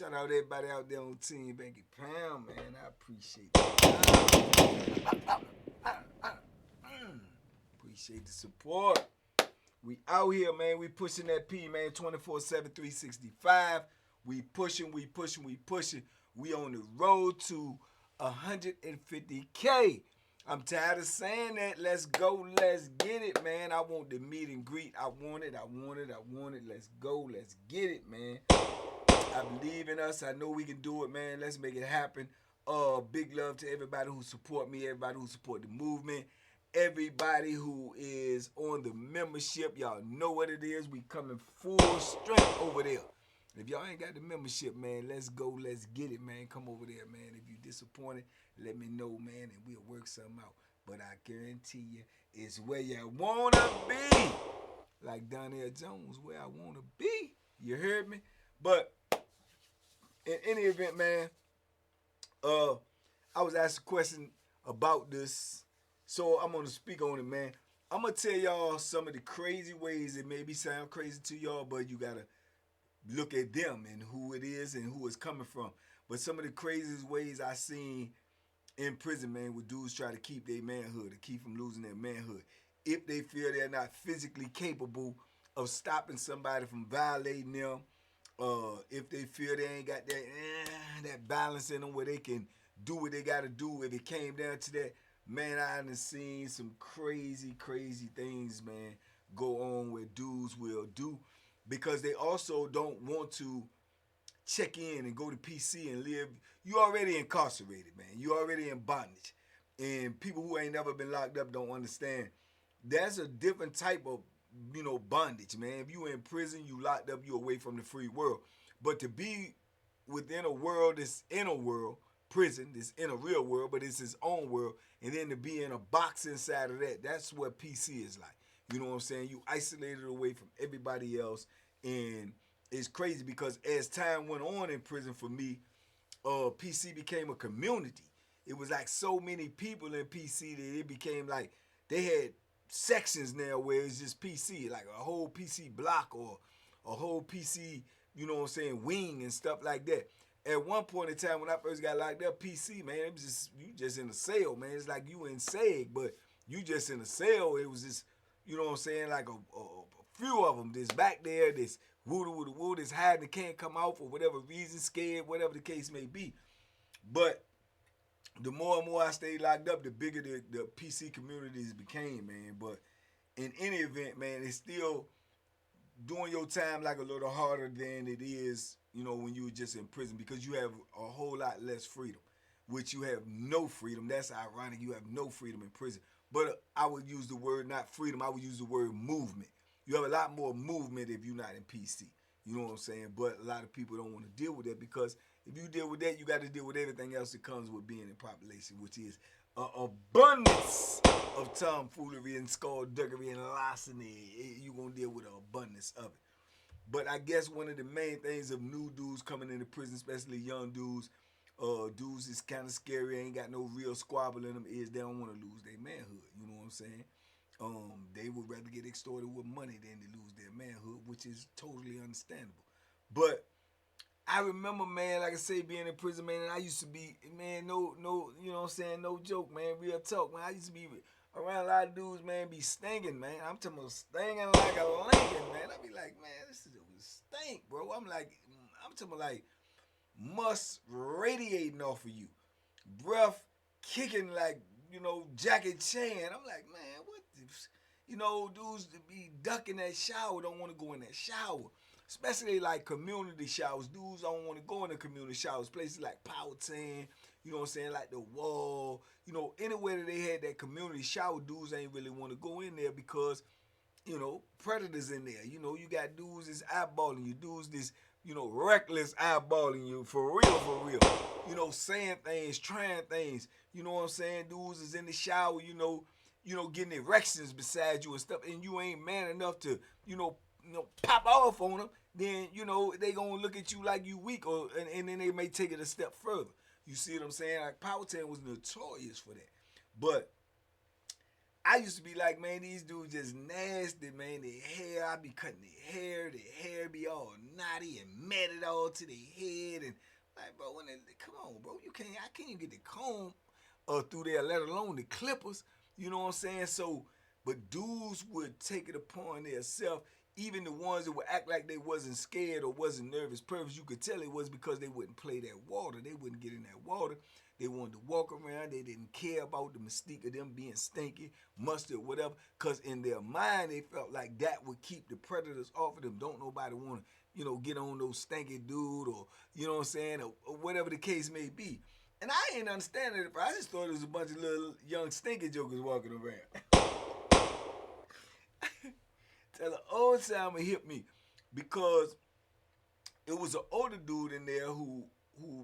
Shout out everybody out there on Team Banky Pound, man. I appreciate that. Appreciate the support. We out here, man. We pushing that P, man. 24/7, 365. We pushing, we pushing, we pushing. We on the road to 150K. I'm tired of saying that. Let's go. Let's get it, man. I want the meet and greet. I want it. I want it. I want it. Let's go. Let's get it, man. I believe in us. I know we can do it, man. Let's make it happen. Big love to everybody who support me, everybody who support the movement, everybody who is on the membership. Y'all know what it is. We coming full strength over there. If y'all ain't got the membership, man, let's go. Let's get it, man. Come over there, man. If you disappointed, let me know, man, and we'll work something out. But I guarantee you, it's where you want to be. Like Donnell Jones, where I want to be. You heard me? But in any event, man, I was asked a question about this, so I'm going to speak on it, man. I'm going to tell y'all some of the crazy ways. It maybe sound crazy to y'all, but you got to look at them and who it is and who it's coming from. But some of the craziest ways I seen in prison, man, with dudes try to keep their manhood, to keep from losing their manhood. If they feel they're not physically capable of stopping somebody from violating them, if they feel they ain't got that balance in them where they can do what they got to do. If it came down to that, man, I done seen some crazy, crazy things, man, go on where dudes will do because they also don't want to check in and go to PC and live. You already incarcerated, man. You already in bondage. And people who ain't never been locked up don't understand. That's a different type of, bondage, man. If you in prison, you locked up, you away from the free world. But to be within a world that's in a world, prison, that's in a real world, but it's his own world, and then to be in a box inside of that, that's what PC is like. You know what I'm saying? You isolated away from everybody else, and it's crazy because as time went on in prison for me, PC became a community. It was like so many people in PC that it became like they had sections now where it's just PC, like a whole PC block or a whole PC, wing and stuff like that. At one point in time when I first got locked up, PC, man, it was just, you just in a cell, man. It's like you in SEG, but you just in a cell. It was just, like a few of them that's back there, this woo that's hiding, can't come out for whatever reason, scared, whatever the case may be. But the more and more I stayed locked up, the bigger the PC communities became, man. But in any event, man, it's still doing your time like a little harder than it is, when you were just in prison because you have a whole lot less freedom, which you have no freedom. That's ironic. You have no freedom in prison. But I would use the word not freedom. I would use the word movement. You have a lot more movement if you're not in PC. You know what I'm saying? But a lot of people don't want to deal with that because if you deal with that, you got to deal with everything else that comes with being in population, which is an abundance of tomfoolery and skullduggery and larceny. You're going to deal with an abundance of it. But I guess one of the main things of new dudes coming into prison, especially young dudes, dudes is kind of scary, ain't got no real squabble in them, is they don't want to lose their manhood. You know what I'm saying? They would rather get extorted with money than to lose their manhood, which is totally understandable. But I remember, man, like I say, being in prison, man, and I used to be, man, no, you know what I'm saying, no joke, man, real talk, man. I used to be around a lot of dudes, man, be stinging, man. I'm talking about stinging like a Lincoln, man. I be like, man, this is a stink, bro. I'm talking about like must radiating off of you. Breath kicking like, Jackie Chan. I'm like, man, what the, dudes to be ducking that shower don't want to go in that shower. Especially like community showers. Dudes don't want to go in the community showers. Places like Powhatan, you know what I'm saying, like the Wall. Anywhere that they had that community shower, dudes ain't really want to go in there because, predators in there. You got dudes that's eyeballing you. Dudes that's, reckless eyeballing you. For real. Saying things, trying things. You know what I'm saying? Dudes is in the shower, getting erections beside you and stuff. And you ain't man enough to, pop off on them. Then, they gonna look at you like you weak, and then they may take it a step further. You see what I'm saying? Like Powhatan was notorious for that. But I used to be like, man, these dudes just nasty, man. Their hair, I be cutting their hair be all knotty and matted all to their head, and like, bro, come on, bro, I can't even get the comb through there, let alone the clippers. You know what I'm saying? So, but dudes would take it upon themselves. Even the ones that would act like they wasn't scared or wasn't nervous, purpose, you could tell it was because they wouldn't play that water. They wouldn't get in that water. They wanted to walk around. They didn't care about the mystique of them being stinky, musty, or whatever. Because in their mind, they felt like that would keep the predators off of them. Don't nobody want to, get on those stinky dude or, you know what I'm saying, or whatever the case may be. And I ain't understanding it. I just thought it was a bunch of little young stinky jokers walking around. Tell an old timer hit me because it was an older dude in there who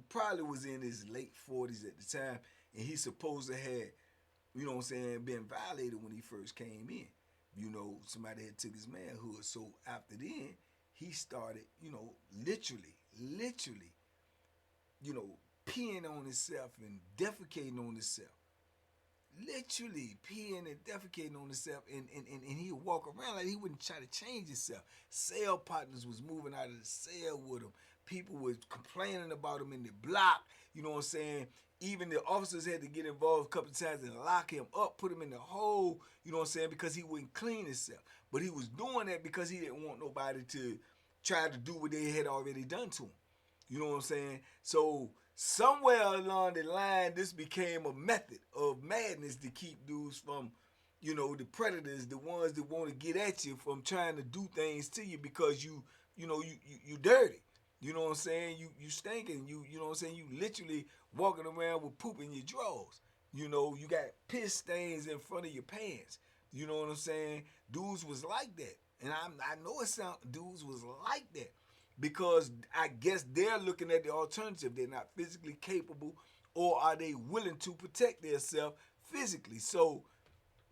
probably was in his late 40s at the time, and he supposed to have, been violated when he first came in. Somebody had took his manhood. So after then, he started, literally, peeing on himself and defecating on himself. Literally peeing and defecating on himself, and he would walk around like he wouldn't try to change himself. Cell partners was moving out of the cell with him. People was complaining about him in the block. You know what I'm saying? Even the officers had to get involved a couple of times and lock him up, put him in the hole, you know what I'm saying, because he wouldn't clean himself. But he was doing that because he didn't want nobody to try to do what they had already done to him. You know what I'm saying? So somewhere along the line, this became a method of madness to keep dudes from, the predators, the ones that want to get at you, from trying to do things to you because you dirty. You know what I'm saying? You stinking. You know what I'm saying? You literally walking around with poop in your drawers. You got piss stains in front of your pants. You know what I'm saying? Dudes was like that. And I know dudes was like that. Because I guess they're looking at the alternative. They're not physically capable, or are they willing to protect themselves physically? So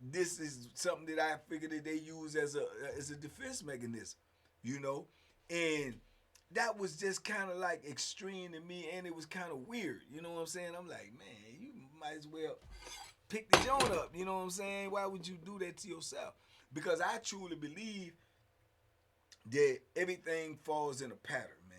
this is something that I figured that they use as a defense mechanism, and that was just kind of like extreme to me, and it was kind of weird. You know what I'm saying? I'm like, man, you might as well pick the joint up. You know what I'm saying? Why would you do that to yourself? Because I truly believe that everything falls in a pattern, man.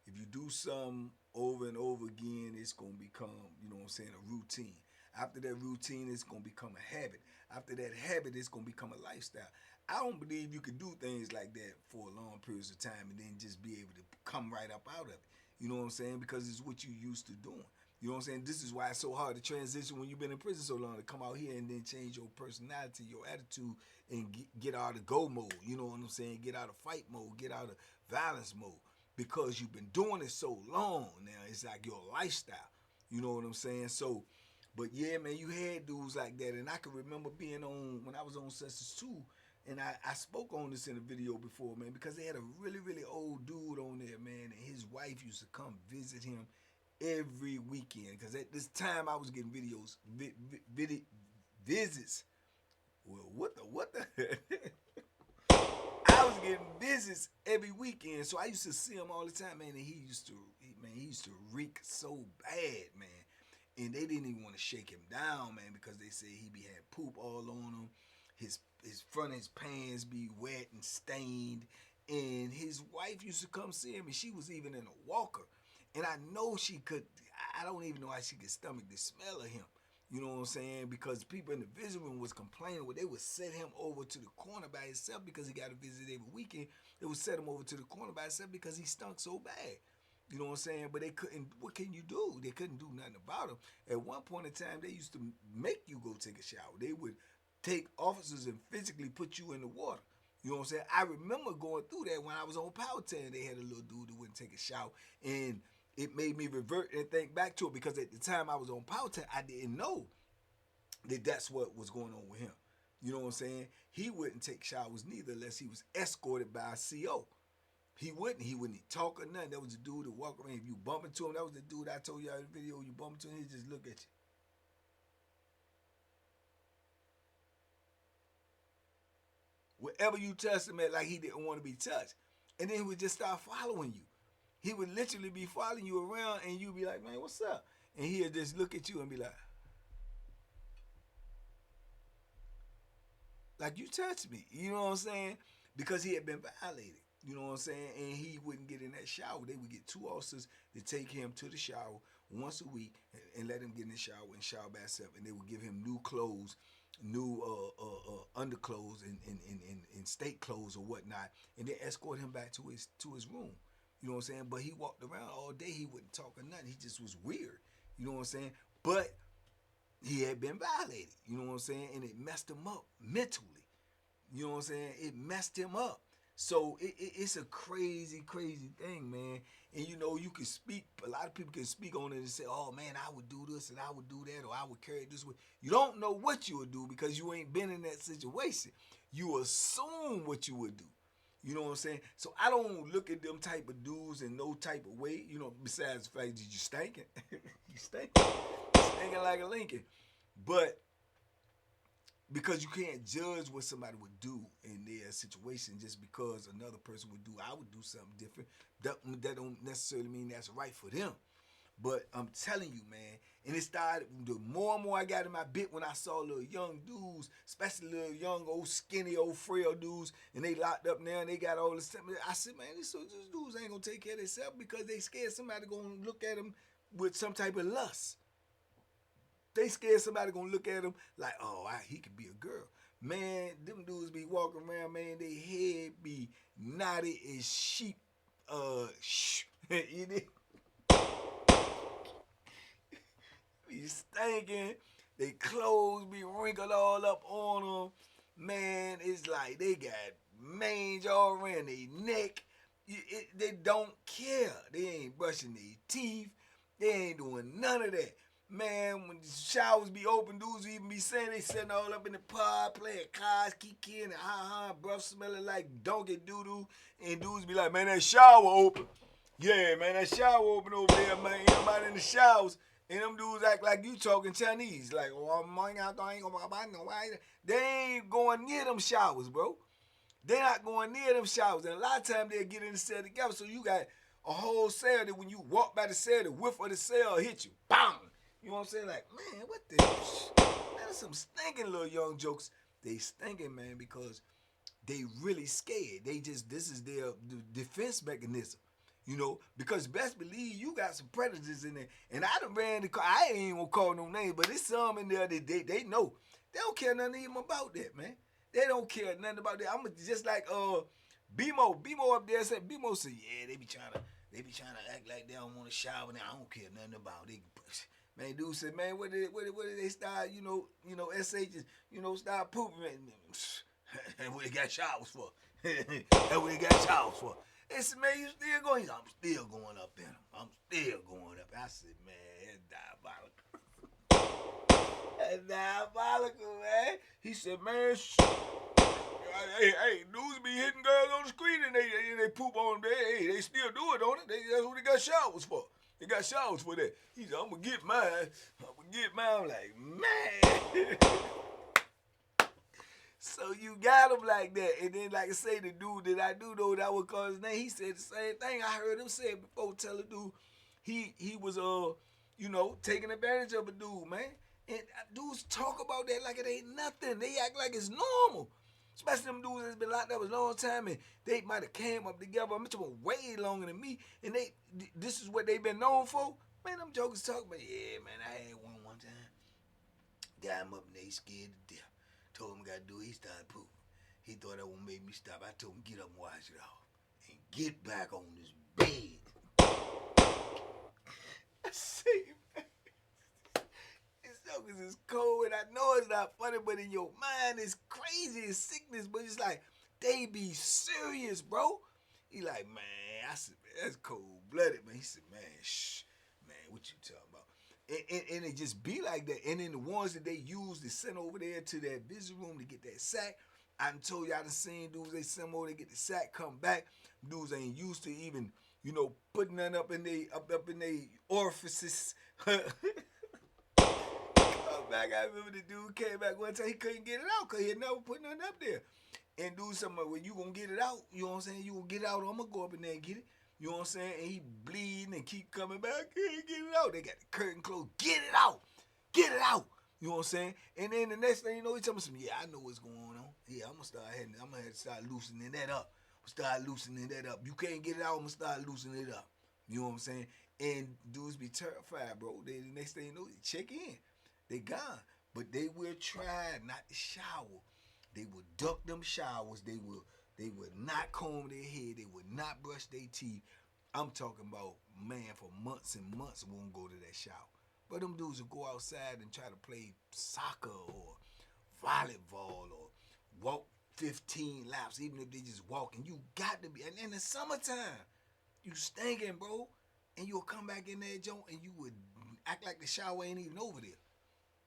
If you do something over and over again, it's going to become, a routine. After that routine, it's going to become a habit. After that habit, it's going to become a lifestyle. I don't believe you could do things like that for long periods of time and then just be able to come right up out of it. You know what I'm saying? Because it's what you used to doing. You know what I'm saying? This is why it's so hard to transition when you've been in prison so long, to come out here and then change your personality, your attitude, and get out of go mode. You know what I'm saying? Get out of fight mode, get out of violence mode. Because you've been doing it so long now. It's like your lifestyle. You know what I'm saying? So, but yeah, man, you had dudes like that. And I can remember being on, when I was on Census 2, and I spoke on this in a video before, man, because they had a really, really old dude on there, man, and his wife used to come visit him every weekend. Because at this time, I was getting visits. Well, what the? I was getting visits every weekend, so I used to see him all the time, man. And he used to reek so bad, man. And they didn't even want to shake him down, man, because they said he had poop all on him. His front of his pants be wet and stained. And his wife used to come see him, and she was even in a walker. And I know she could. I don't even know how she could stomach the smell of him. You know what I'm saying? Because people in the visit room was complaining. Well, they would set him over to the corner by himself because he got a visit every weekend. They would set him over to the corner by himself because he stunk so bad. You know what I'm saying? But they couldn't. What can you do? They couldn't do nothing about him. At one point in time, they used to make you go take a shower. They would take officers and physically put you in the water. You know what I'm saying? I remember going through that when I was on Powhatan. They had a little dude that wouldn't take a shower, and it made me revert and think back to it, because at the time I was on Powhatan, I didn't know that that's what was going on with him. You know what I'm saying? He wouldn't take showers neither unless he was escorted by a CO. He wouldn't talk or nothing. That was the dude that walked around. If you bump into him, that was the dude I told you in the video. You bump into him, he just look at you. Wherever you touched him at, like he didn't want to be touched. And then he would just start following you. He would literally be following you around, and you'd be like, man, what's up? And he'd just look at you and be like, like you touched me. You know what I'm saying? Because he had been violated. You know what I'm saying? And he wouldn't get in that shower. They would get 2 officers to take him to the shower once a week and let him get in the shower and shower by himself. And they would give him new clothes, new underclothes and state clothes or whatnot, and then escort him back to his room. You know what I'm saying? But he walked around all day. He wouldn't talk or nothing. He just was weird. You know what I'm saying? But he had been violated. You know what I'm saying? And it messed him up mentally. You know what I'm saying? It messed him up. So it's a crazy, crazy thing, man. And you know, you can speak, a lot of people can speak on it and say, oh man, I would do this and I would do that, or I would carry it this way. You don't know what you would do because you ain't been in that situation. You assume what you would do. You know what I'm saying? So I don't look at them type of dudes in no type of way, you know, besides the fact that you stinking. You stinking. Stinking like a Lincoln. But because you can't judge what somebody would do in their situation just because another person would do, I would do something different. That don't necessarily mean that's right for them. But I'm telling you, man, and it started, the more and more I got in my bit when I saw little young dudes, especially little young, old, skinny, old, frail dudes, and they locked up now and they got all this stuff. I said, man, these dudes ain't gonna take care of themselves because they scared somebody gonna look at them with some type of lust. They scared somebody gonna look at them like, oh, he could be a girl. Man, them dudes be walking around, man, they head be knotted as sheep. You know? Be stinking. They clothes be wrinkled all up on them. Man, it's like they got mange all around their neck. They don't care. They ain't brushing their teeth. They ain't doing none of that. Man, when the showers be open, dudes even be saying they sitting all up in the pod playing cards, kicking and breath smelling like donkey doo-doo. And dudes be like, man, that shower open. Yeah, man, that shower open over there, man. Ain't nobody in the showers. And them dudes act like you talking Chinese. Like, they ain't going near them showers, bro. They not going near them showers. And a lot of times they'll get in the cell together. So you got a whole cell that when you walk by the cell, the whiff of the cell hit you. Bam! You know what I'm saying? Like, man, what the man, there's some stinking little young jokes. They stinking, man, because they really scared. This is their defense mechanism. You know, because best believe you got some predators in there. And I done ran the car. I ain't even gonna call no name, but there's some in there that they know. They don't care nothing even about that, man. They don't care nothing about that. I'm just like BMO up there said, BMO said, yeah, they be trying to act like they don't want to shower now. I don't care nothing about it. Man, dude said, man, what did they start, SHs, start pooping, man. That's what they got showers for. That's what they got showers for. They said, man, you still going? I'm still going up in them. I'm still going up. I said, man, it's diabolical. That's diabolical, man. He said, man, hey, dudes be hitting girls on the street and they poop on them. They still do it, don't it? That's what they got showers for. They got showers for that. He said, I'm going to get mine. I'm like, man. So you got him like that. And then, like I say, the dude that I do know that would call his name, he said the same thing. I heard him say it before. Tell a dude he was, taking advantage of a dude, man. And dudes talk about that like it ain't nothing. They act like it's normal. Especially them dudes that's been locked up a long time and they might have came up together. I'm talking way longer than me. And this is what they been known for. Man, them jokers talk about, yeah, man, I had one time. Got him up and they scared to death. Told him gotta do it, he started pooping. He thought that would make me stop. I told him get up and wash it off. And get back on this bed. I say, man, these jokers is cold and I know it's not funny, but in your mind it's crazy, it's sickness, but it's like, they be serious, bro. He like, man, I said, man, that's cold-blooded, man. He said, man, shh, man, what you talking about? And it just be like that. And then the ones that they use to send over there to that busy room to get that sack, I done told y'all, I done seen dudes, they send over, they get the sack, come back. Dudes ain't used to even, putting nothing up in they orifices. Come back, I remember the dude came back one time, he couldn't get it out because he had never put nothing up there. And dude said, well, you gonna get it out, you know what I'm saying? You gonna get it out, I'm gonna go up in there and get it. You know what I'm saying? And he bleeding and keep coming back. Can't get it out. They got the curtain closed. Get it out. Get it out. You know what I'm saying? And then the next thing you know, he tell me some, yeah, I know what's going on. Yeah, I'm gonna have to start loosening that up. Start loosening that up. You can't get it out, I'm gonna start loosening it up. You know what I'm saying? And dudes be terrified, bro. They, the next thing you know, they check in. They gone. But they will try not to shower. They will duck them showers. They will not comb their hair. They will not brush their teeth. I'm talking about, man, for months and months won't go to that shower. But them dudes will go outside and try to play soccer or volleyball or walk 15 laps, even if they just walking. You got to be. And in the summertime, you stinking, bro. And you'll come back in that joint and you would act like the shower ain't even over there.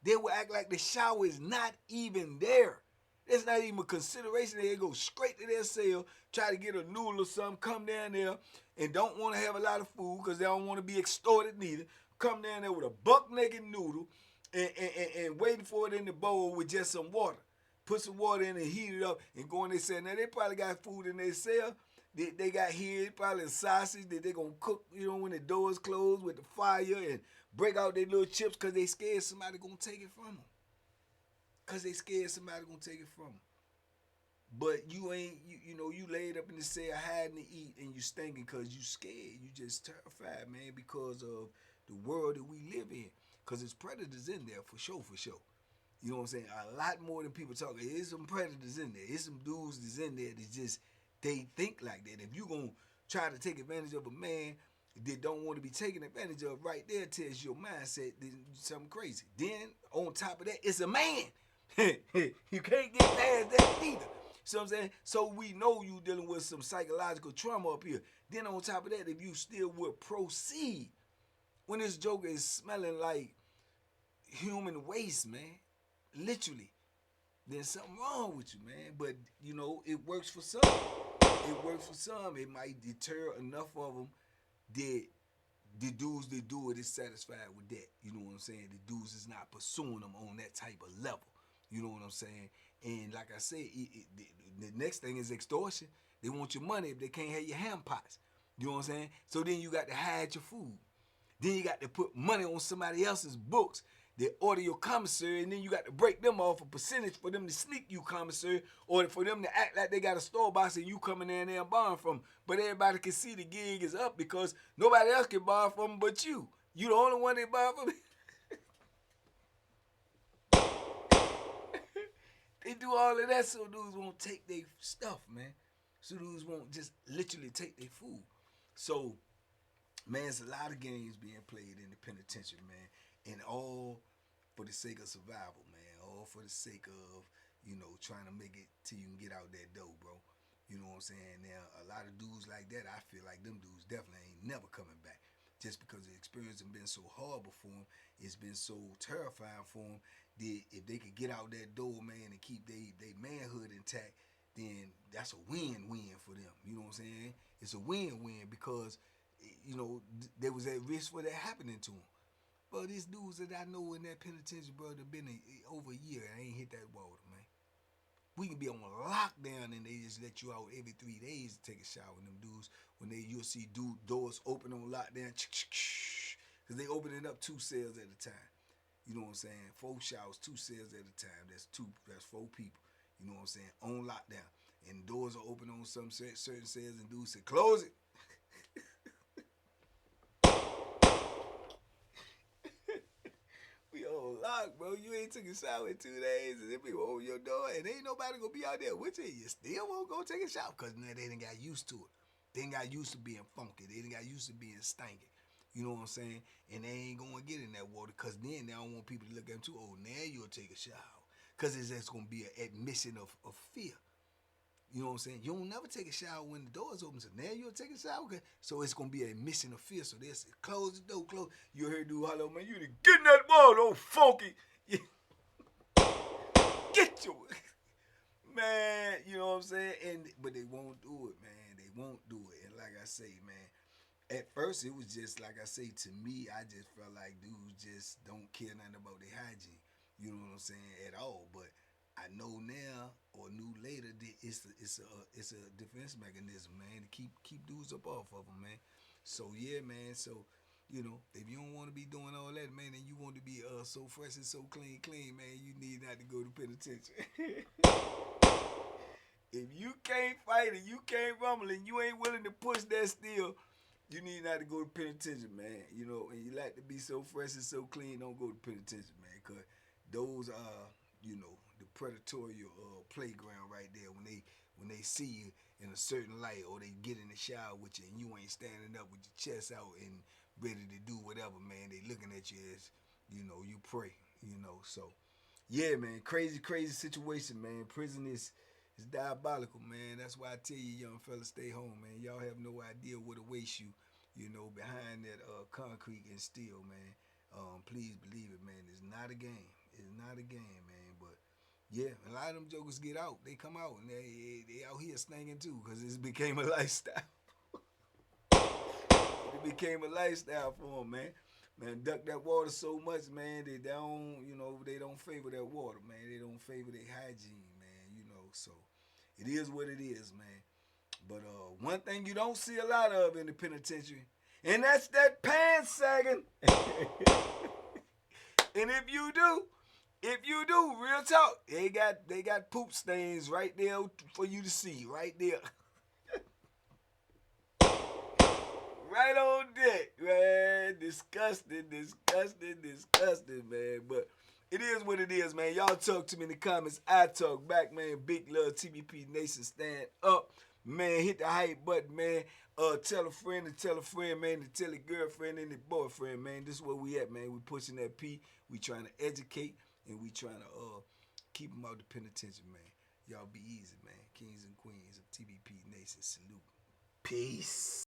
They will act like the shower is not even there. It's not even a consideration. They go straight to their cell, try to get a noodle or something, come down there, and don't want to have a lot of food because they don't want to be extorted neither. Come down there with a buck naked noodle and waiting for it in the bowl with just some water. Put some water in and heat it up and go in their cell. Now, they probably got food in their cell. They got here probably a sausage that they're going to cook, when the doors closed with the fire and break out their little chips because they scared somebody going to take it from them. Because they scared somebody going to take it from them. But you ain't, you laid up in the cell hiding to eat and you stinking because you scared. You just terrified, man, because of the world that we live in. Because there's predators in there for sure, for sure. You know what I'm saying? A lot more than people talk. There's some predators in there. There's some dudes that's in there that just, they think like that. If you going to try to take advantage of a man that don't want to be taken advantage of, right there tells your mindset that something crazy. Then, on top of that, it's a man. You can't get past that either. See what I'm saying? So we know you dealing with some psychological trauma up here. Then on top of that, if you still would proceed, when this joker is smelling like human waste, man, literally, there's something wrong with you, man. But, it works for some. It works for some. It might deter enough of them that the dudes that do it is satisfied with that. You know what I'm saying? The dudes is not pursuing them on that type of level. You know what I'm saying? And like I said, the next thing is extortion. They want your money if they can't have your ham pots. You know what I'm saying? So then you got to hide your food. Then you got to put money on somebody else's books. They order your commissary, and then you got to break them off a percentage for them to sneak you commissary, or for them to act like they got a store box and you coming in there and borrowing from them. But everybody can see the gig is up because nobody else can borrow from them but you. You the only one they borrow from. They do all of that so dudes won't take their stuff, man. So dudes won't just literally take their food. So, man, it's a lot of games being played in the penitentiary, man. And all for the sake of survival, man. All for the sake of, trying to make it till you can get out that door, bro. You know what I'm saying? Now, a lot of dudes like that, I feel like them dudes definitely ain't never coming back. Just because the experience has been so horrible for them, it's been so terrifying for them, that if they could get out that door, man, and keep their manhood intact, then that's a win-win for them. You know what I'm saying? It's a win-win because, there was that risk for that happening to them. But these dudes that I know in that penitentiary, bro, they've been over a year and ain't hit that water, man. We can be on lockdown and they just let you out every 3 days to take a shower. And them dudes, you'll see doors open on lockdown, because they open it up 2 cells at a time. You know what I'm saying? 4 showers, 2 cells at a time. That's 4 people. You know what I'm saying? On lockdown. And doors are open on some certain cells and dudes say, close it. We on lock, bro. You ain't took a shower in 2 days and then people open your door and ain't nobody gonna be out there with you. You still won't go take a shower because now they done got used to it. They ain't got used to being funky. They done got used to being stinky. You know what I'm saying? And they ain't gonna get in that water because then they don't want people to look at them too. Oh, now you'll take a shower. Because it's just gonna be an admission of fear. You know what I'm saying? You don't never take a shower when the door's open. So now you'll take a shower. So it's going to be an admission of fear. So they'll say, close the door, close. You heard dude holler, man, you done get in that water, oh, funky. Get your... Man, you know what I'm saying? But they won't do it, man. They won't do it. And like I say, man, at first it was just, like I say, to me, I just felt like dudes just don't care nothing about their hygiene. You know what I'm saying? At all. But I know now or knew later that it's a defense mechanism, man, to keep dudes up off of them, man. So yeah, man. So You know, if you don't want to be doing all that, man, and you want to be so fresh and so clean, man, you need not to go to penitentiary. If you can't fight and you can't rumble and you ain't willing to push that steel, you need not to go to penitentiary, man. You know, and you like to be so fresh and so clean, don't go to penitentiary, man, because those are, you know, the predatory playground right there when they see you in a certain light or they get in the shower with you and you ain't standing up with your chest out and ready to do whatever, man. They looking at you as, you know, you pray, you know. So, yeah, man, crazy situation, man. Prison is diabolical, man. That's why I tell you, young fellas, stay home, man. Y'all have no idea what awaits you, you know, behind that concrete and steel, man. Please believe it, man. It's not a game. It's not a game, man. But yeah, a lot of them jokers get out. They come out and they out here stinking too, cause it became a lifestyle. It became a lifestyle for them, man. Man, duck that water so much, man. They don't, you know, they don't favor that water, man. They don't favor their hygiene, man. You know, so it is what it is, man. But one thing you don't see a lot of in the penitentiary, and that's that pants sagging. And if you do, real talk, they got poop stains right there for you to see, right there. Right on deck, man. Disgusting, man. But it is what it is, man. Y'all talk to me in the comments. I talk back, man. Big love, TBP Nation. Stand up, man. Hit the hype button, man. Tell a friend to tell a friend, man. To tell a girlfriend and a boyfriend, man. This is where we at, man. We pushing that P. We trying to educate and we trying to keep them out the penitentiary, man. Y'all be easy, man. Kings and queens of TBP Nation. Salute. Peace.